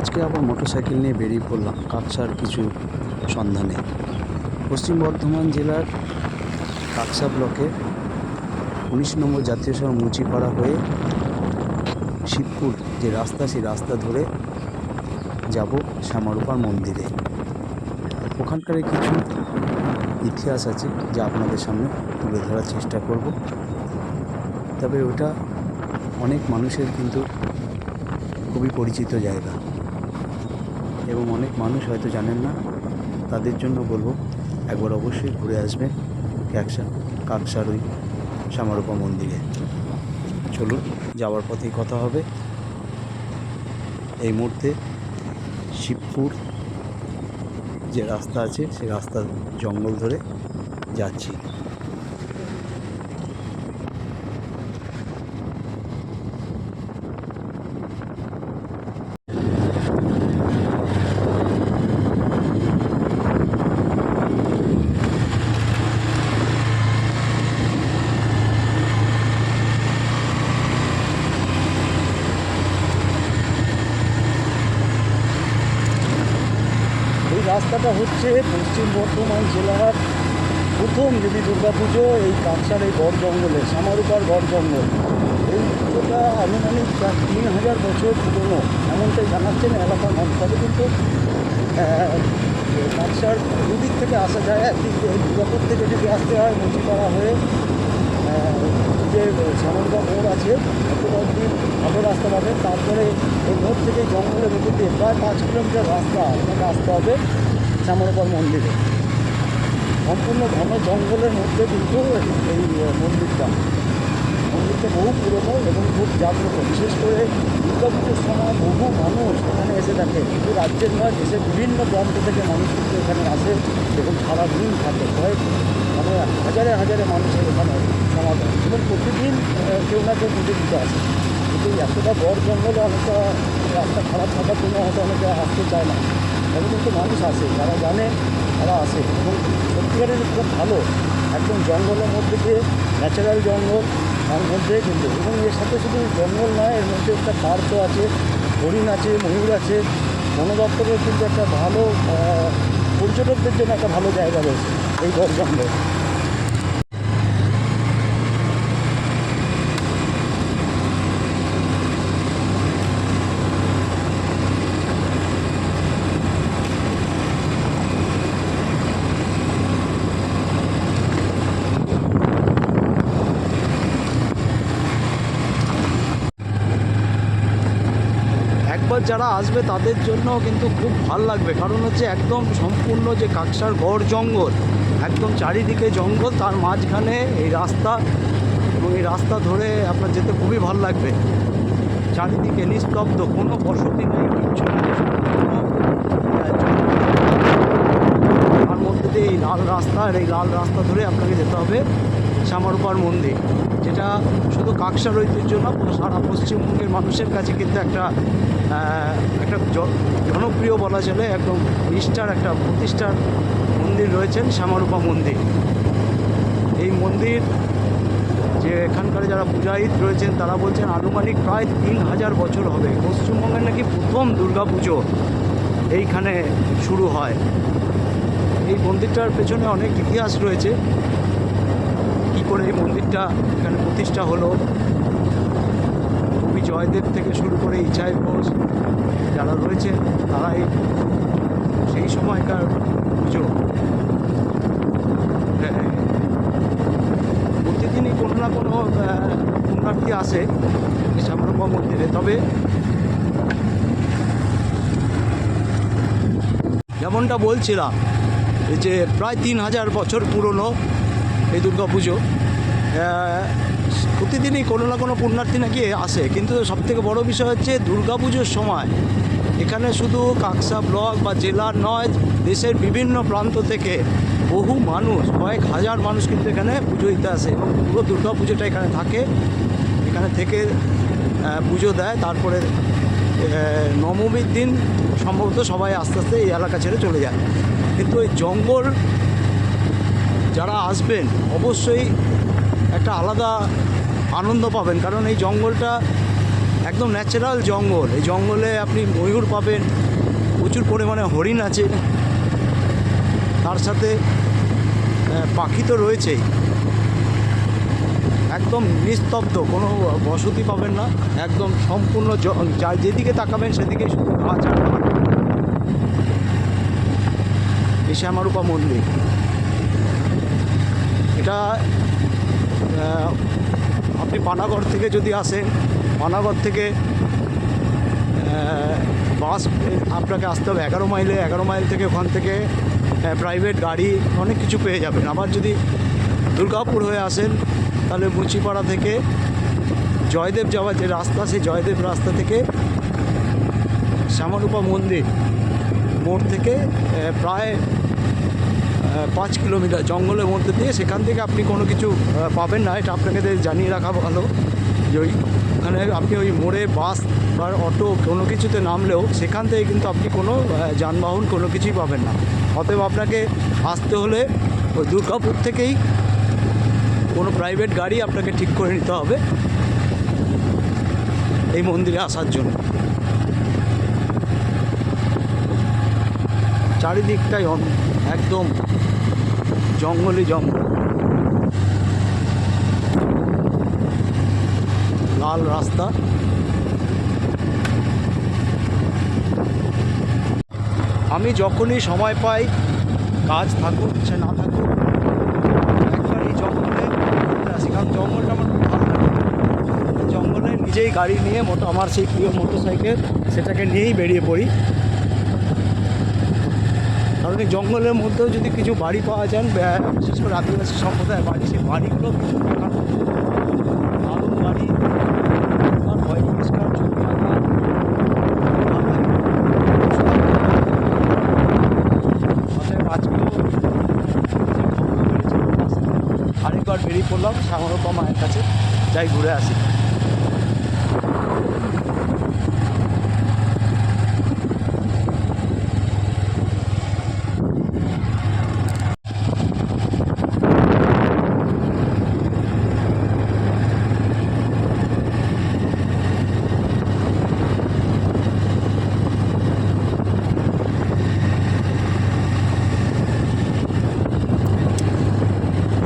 আজকে আবার মোটরসাইকেল নিয়ে বেরিয়ে পড়লাম কাকসার কিছু সন্ধানে। পশ্চিম বর্ধমান জেলার কাকসা ব্লকে 19 নম্বর জাতীয় সড়ক মুচিপাড়া হয়ে শিবপুর যে রাস্তা, সেই রাস্তা ধরে যাব শ্যামারূপার মন্দিরে। ওখানকার কিছু ইতিহাস আছে যা আপনাদের সামনে তুলে ধরার চেষ্টা করব। তবে ওটা অনেক মানুষের কিন্তু খুবই পরিচিত জায়গা এবং অনেক মানুষ হয়তো জানেন না। তাদের জন্য বলবো একবার অবশ্যই ঘুরে আসবেন কাকসার ওই শ্যামারূপা মন্দিরে। চলুন, যাওয়ার পথেই কথা হবে। এই মুহূর্তে শিবপুর যে রাস্তা আছে সেই রাস্তা জঙ্গল ধরে যাচ্ছি। এই রাস্তাটা হচ্ছে পশ্চিম বর্ধমান জেলার প্রথম দেবী দুর্গাপুজো এই কাকসার এই গড় জঙ্গলে, শ্যামারূপার গড় জঙ্গল। এই পুজোটা আনুমানিক 3000 বছর পুরনো এমনটাই জানাচ্ছেন এলাকার মানুষ। তবে কিন্তু কাকসার দুদিক থেকে আসা যায়। একদিক দুর্গাপুর থেকে যদি আসতে হয় মুচিপাড়া হয়ে যে শ্যামারূপা মোড় আছে অতদিন ভালো রাস্তা পাবে। তারপরে এই মোড় থেকে জঙ্গলের ভেতর দিয়ে প্রায় 5 কিলোমিটার রাস্তা আপনাকে আসতে হবে শ্যামারূপার মন্দিরে। সম্পূর্ণ ঘন জঙ্গলের মধ্যে কিন্তু এই মন্দিরটা বহু পুরনো এবং খুব জাগ্রত। বিশেষ করে দুর্গাপুজোর সময় বহু মানুষ এখানে এসে থাকে। শুধু রাজ্যের নয়, দেশের বিভিন্ন প্রান্ত থেকে মানুষ কিন্তু এখানে আসে এবং সারাদিন থাকে। মানে হাজারে হাজারে মানুষের এখানে সমাগম এবং প্রতিদিন কেউ না কেউ পুজো দিতে আসে। কিন্তু এতটা বড় জঙ্গলে অনেকটা রাস্তা খারাপ থাকার জন্য হয়তো অনেকে আসতে চায় না, তবে কিন্তু মানুষ আসে, যারা জানে তারা আসে। এবং সত্যিকারের খুব ভালো, একদম জঙ্গলের মধ্যে দিয়ে, ন্যাচারাল জঙ্গল তার মধ্যে কিন্তু। এবং এর সাথে শুধু জঙ্গল নয়, এর মধ্যে একটা পার্কও আছে, হরিণ আছে, ময়ূর আছে। বন দপ্তরের কিন্তু একটা ভালো পর্যটকদের জন্য একটা ভালো জায়গা রয়েছে এই গড় জঙ্গল। একবার যারা আসবে তাদের জন্য কিন্তু খুব ভাল লাগবে, কারণ হচ্ছে একদম সম্পূর্ণ যে কাকসার গড় জঙ্গল, একদম চারিদিকে জঙ্গল, তার মাঝখানে এই রাস্তা এবং এই রাস্তা ধরে আপনার যেতে খুবই ভাল লাগবে। চারিদিকে নিস্তব্ধ, কোনো বসতি নেই, কিচ্ছু নেই, তার মধ্যে দিয়ে এই লাল রাস্তা, আর এই লাল রাস্তা ধরে আপনাকে যেতে হবে শ্যামারূপার মন্দির, যেটা শুধু কাকসার ঐতিহ্য না, সারা পশ্চিমবঙ্গের মানুষের কাছে কিন্তু একটা জনপ্রিয় বলা চলে, একদম নিষ্ঠার একটা প্রতিষ্ঠার মন্দির রয়েছেন শ্যামারূপা মন্দির। এই মন্দির যে এখানকার যারা পূজাহিত রয়েছেন তারা বলছেন আনুমানিক প্রায় 3000 বছর হবে। পশ্চিমবঙ্গের নাকি প্রথম দুর্গাপুজো এইখানে শুরু হয়। এই মন্দিরটার পেছনে অনেক ইতিহাস রয়েছে, কী করে এই মন্দিরটা এখানে প্রতিষ্ঠা হলো। কবি জয়দেব থেকে শুরু করে ইছাই ঘোষ যারা রয়েছেন তারাই সেই সময়কার পুজো প্রতিদিনই কোনো না কোনো পুণ্যার্থী আসে শ্যামারূপা মন্দিরে। তবে যেমনটা বলছিলাম যে প্রায় 3000 বছর পুরনো এই দুর্গাপুজো, প্রতিদিনই কোনো না কোনো পুণ্যার্থী নাকি আসে। কিন্তু সবথেকে বড় বিষয় হচ্ছে দুর্গাপুজোর সময় এখানে শুধু কাকসা ব্লক বা জেলার নয়, দেশের বিভিন্ন প্রান্ত থেকে বহু মানুষ, কয়েক হাজার মানুষ কিন্তু এখানে পুজো দিতে আসে এবং পুরো দুর্গাপুজোটা এখানে থাকে। এখানে থেকে পুজো দেয়, তারপরে নবমীর দিন সম্ভবত সবাই আস্তে আস্তে এই এলাকা ছেড়ে চলে যায়। কিন্তু এই জঙ্গল যারা আসবেন অবশ্যই একটা আলাদা আনন্দ পাবেন, কারণ এই জঙ্গলটা একদম ন্যাচারাল জঙ্গল। এই জঙ্গলে আপনি ময়ূর পাবেন, প্রচুর পরিমাণে হরিণ আছে, তার সাথে পাখি তো রয়েছেই। একদম নিস্তব্ধ, কোনো বসতি পাবেন না, একদম সম্পূর্ণ যেদিকে তাকাবেন সেদিকেই শুধু গাছ আর গাছ। এই শ্যামারূপা মন্দির, এটা আপনি পানাগড় থেকে যদি আসেন, পানাগড় থেকে বাস আপনাকে আসতে হবে 11 মাইলে। 11 মাইল থেকে ওখান থেকে প্রাইভেট গাড়ি অনেক কিছু পেয়ে যাবেন। আবার যদি দুর্গাপুর হয়ে আসেন তাহলে মুচিপাড়া থেকে জয়দেব যাওয়ার যে রাস্তা, সেই জয়দেব রাস্তা থেকে শ্যামারূপা মন্দির মোড় থেকে প্রায় 5 কিলোমিটার জঙ্গলের মধ্যে দিয়ে, সেখান থেকে আপনি কোনো কিছু পাবেন না। এটা আপনাকে জানিয়ে রাখা ভালো যে ওইখানে আপনি ওই মোড়ে বাস বা অটো কোনো কিছুতে নামলেও সেখান থেকে কিন্তু আপনি কোনো যানবাহন কোনো কিছুই পাবেন না। অতএব আপনাকে আসতে হলে ওই দুর্গাপুর থেকেই কোনো প্রাইভেট গাড়ি আপনাকে ঠিক করে নিতে হবে এই মন্দিরে আসার জন্য। চারিদিকটাই একদম জঙ্গলই জঙ্গল, লাল রাস্তা। আমি যখনই সময় পাই, কাজ থাকুক সে না থাকুক, একবার এই জঙ্গলে আসি, কারণ জঙ্গলটা আমার খুব ভালো লাগে। জঙ্গলে নিজেই গাড়ি নিয়ে আমার সেই প্রিয় মোটরসাইকেল, সেটাকে নিয়েই বেরিয়ে পড়ি। কারণ এই জঙ্গলের মধ্যেও যদি কিছু বাড়ি পাওয়া যান, বিশেষ করে আদিবাসী সম্প্রদায়ের বাড়ি, সেই বাড়িগুলো দারুণ বাড়ি, ভয় পরিষ্কার, ছবি আঁকা, আরেকবার বেরিয়ে পড়লাম শ্যামারূপা মায়ের কাছে, যাই ঘুরে আসি।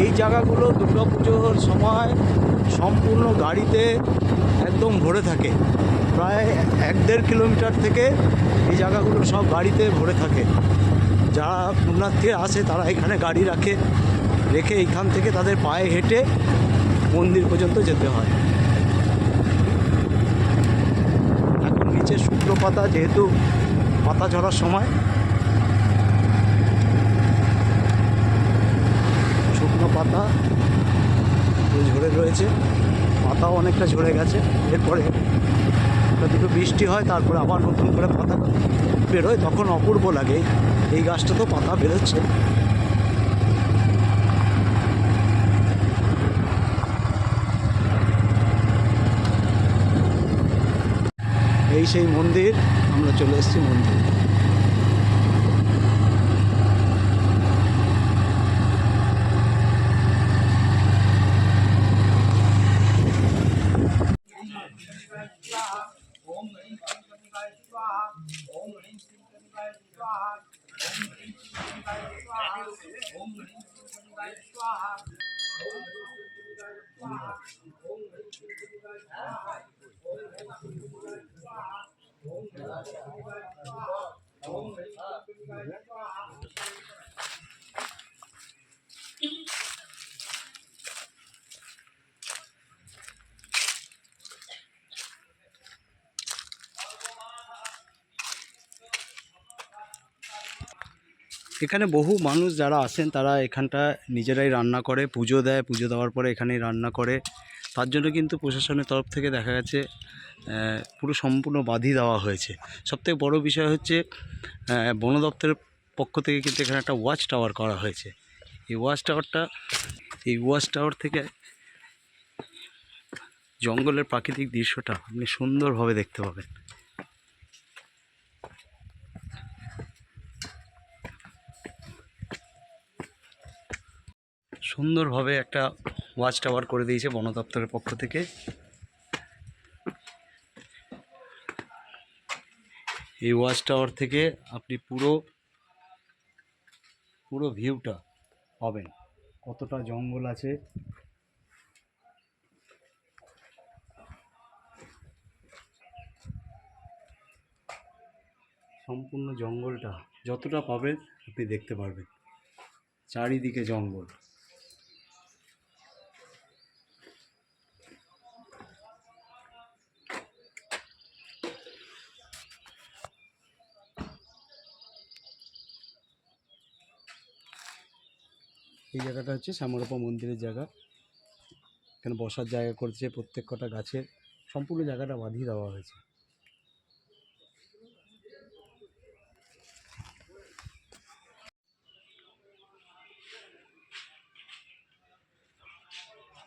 এই জায়গাগুলো দুর্গাপুজোর সময় সম্পূর্ণ গাড়িতে একদম ভরে থাকে। প্রায় 1-1.5 কিলোমিটার থেকে এই জায়গাগুলো সব গাড়িতে ভরে থাকে। যারা পুণ্যার্থী আসে তারা এখানে গাড়ি রেখে এইখান থেকে তাদের পায়ে হেঁটে মন্দির পর্যন্ত যেতে হয়। এখন নিচে শুকনো পাতা, যেহেতু পাতা ঝরার সময়, শুকনো পাতা ঝরে রয়েছে, পাতাও অনেকটা ঝরে গেছে। এরপরে দুটো বৃষ্টি হয়, তারপরে আবার নতুন করে পাতা বেরোয়, তখন অপূর্ব লাগে। এই গাছটা তো পাতা বেরোচ্ছে। এই সেই মন্দির, আমরা চলে এসেছি মন্দির। এখানে বহু মানুষ যারা আসেন তারা এখানটা নিজেরাই রান্না করে, পুজো দেয়, পুজো দেওয়ার পরে এখানেই রান্না করে। তার জন্য কিন্তু প্রশাসনের তরফ থেকে দেখা গেছে পুরো সম্পূর্ণ বাধি দেওয়া হয়েছে। সবথেকে বড় বিষয় হচ্ছে বন দপ্তরের পক্ষ থেকে কিন্তু এখানে একটা ওয়াচ টাওয়ার করা হয়েছে। এই ওয়াচ টাওয়ার থেকে জঙ্গলের প্রাকৃতিক দৃশ্যটা আপনি সুন্দরভাবে দেখতে পাবেন। সুন্দরভাবে একটা ওয়াচ টাওয়ার করে দিয়েছে বন দপ্তরের পক্ষ থেকে। এই ওয়াচ টাওয়ার থেকে আপনি পুরো ভিউটা পাবেন, কতটা জঙ্গল আছে। সম্পূর্ণ জঙ্গলটা যতটা পাবেন আপনি দেখতে পারবেন, চারিদিকে জঙ্গল। এই জায়গাটা হচ্ছে শ্যামরূপা মন্দিরের জায়গা। এখানে বসার জায়গা করছে, প্রত্যেক কটা গাছের সম্পূর্ণ জায়গাটা বাঁধিয়ে দেওয়া হয়েছে।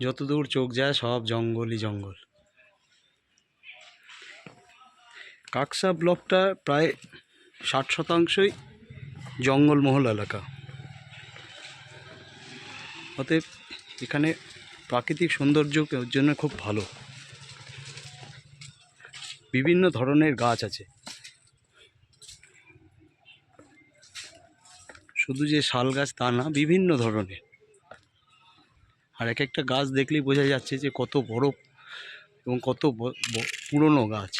যতদূর চোখ যায় সব জঙ্গলই জঙ্গল। কাকসা ব্লকটা প্রায় 60% জঙ্গলমহল এলাকা। অতএব এখানে প্রাকৃতিক সৌন্দর্যের জন্য খুব ভালো। বিভিন্ন ধরনের গাছ আছে, শুধু যে শাল গাছ তা না, বিভিন্ন ধরনের। আর এক একটা গাছ দেখলেই বোঝা যাচ্ছে যে কত বড় এবং কত পুরনো গাছ।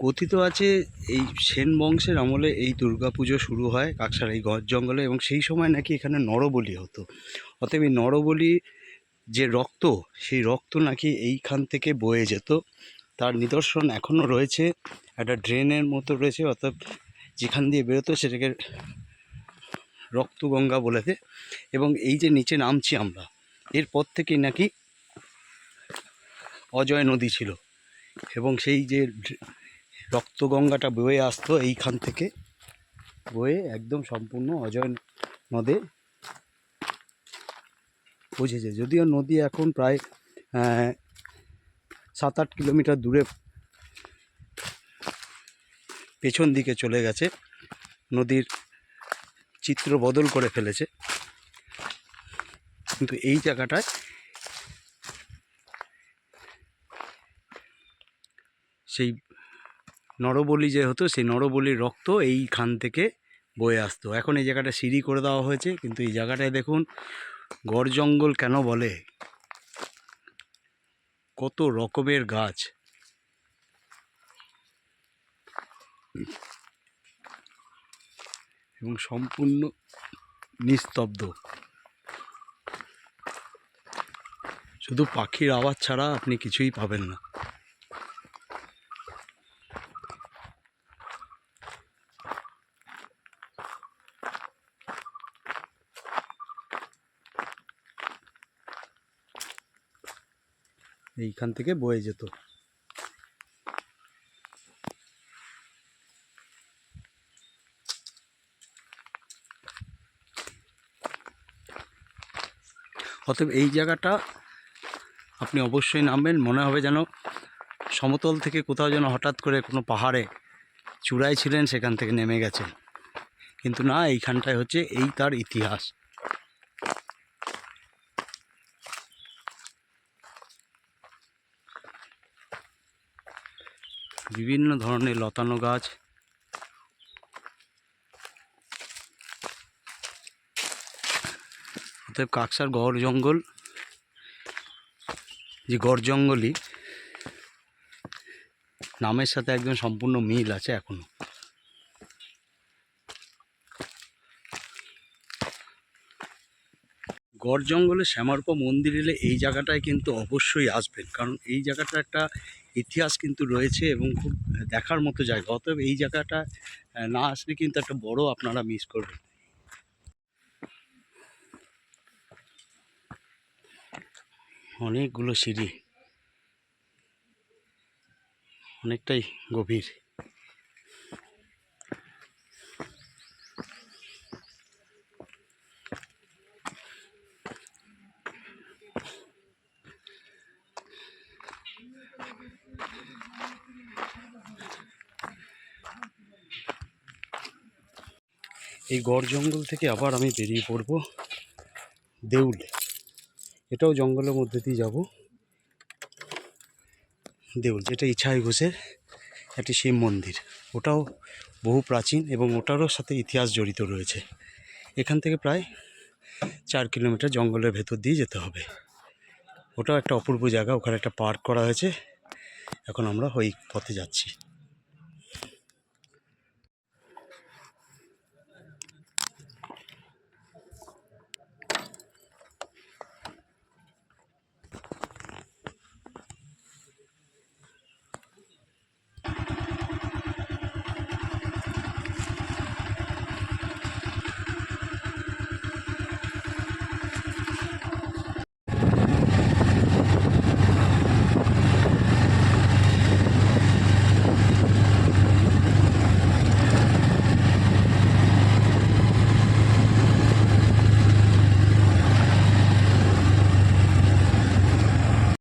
কথিত আছে এই সেন বংশের আমলে এই দুর্গাপুজো শুরু হয় কাকসার এই গজ জঙ্গলে, এবং সেই সময় নাকি এখানে নরবলি হতো। অতএব এই নরবলি যে রক্ত, সেই রক্ত নাকি এইখান থেকে বয়ে যেত। তার নিদর্শন এখনও রয়েছে, একটা ড্রেনের মতো রয়েছে, অর্থাৎ যেখান দিয়ে বেরোতো সেটাকে রক্তগঙ্গা বলেছে। এবং এই যে নিচে নামছি আমরা, এরপর থেকেই নাকি অজয় নদী ছিল, এবং সেই যে রক্তগঙ্গাটা বয়ে আসতো এইখান থেকে বয়ে একদম সম্পূর্ণ অজয় নদে পৌঁছেছে। যদিও নদী এখন প্রায় 7-8 কিলোমিটার দূরে পেছন দিকে চলে গেছে, নদীর চিত্র বদল করে ফেলেছে। কিন্তু এই জায়গাটায় সেই নরবলি যে হতো, সেই নরবলির রক্ত এইখান থেকে বয়ে আসতো। এখন এই জায়গাটা সিঁড়ি করে দেওয়া হয়েছে, কিন্তু এই জায়গাটায় দেখুন গড় জঙ্গল কেন বলে, কত রকমের গাছ। এবং সম্পূর্ণ নিস্তব্ধ, শুধু পাখির আওয়াজ ছাড়া আপনি কিছুই পাবেন না। এইখান থেকে বয়ে যেত। অতএব এই জায়গাটা আপনি অবশ্যই নামবেন, মনে হবে যেন সমতল থেকে কোথাও যেন হঠাৎ করে কোনো পাহাড়ে চূড়ায় ছিলেন, সেখান থেকে নেমে গেছেন। কিন্তু না, এইখানটায় হচ্ছে এই তার ইতিহাস। বিভিন্ন ধরনের লতানো গাছ, অতএব কাকসার গড় জঙ্গল, যে গড় জঙ্গলই নামের সাথে একদম সম্পূর্ণ মিল আছে এখনো। গড় জঙ্গলে শ্যামারূপা মন্দির এলে এই জায়গাটায় কিন্তু অবশ্যই আসবেন, কারণ এই জায়গাটা একটা ইতিহাস কিন্তু রয়েছে এবং খুব দেখার মতো জায়গা। অতএব এই জায়গাটা না আসলে কিন্তু একটা বড় আপনারা মিস করবেন। অনেকগুলো সিঁড়ি, অনেকটাই গভীর। এই গড় জঙ্গল থেকে আবার আমি বেরিয়ে পড়ব দেউলে। এটাও জঙ্গলের মধ্যে দিয়ে যাব। দেউল, যেটা ইছাই ঘোষের একটি শিব মন্দির, ওটাও বহু প্রাচীন এবং ওটারও সাথে ইতিহাস জড়িত রয়েছে। এখান থেকে প্রায় 4 কিলোমিটার জঙ্গলের ভেতর দিয়ে যেতে হবে। ওটাও একটা অপূর্ব জায়গা, ওখানে একটা পার্ক করা হয়েছে। এখন আমরা ওই পথে যাচ্ছি।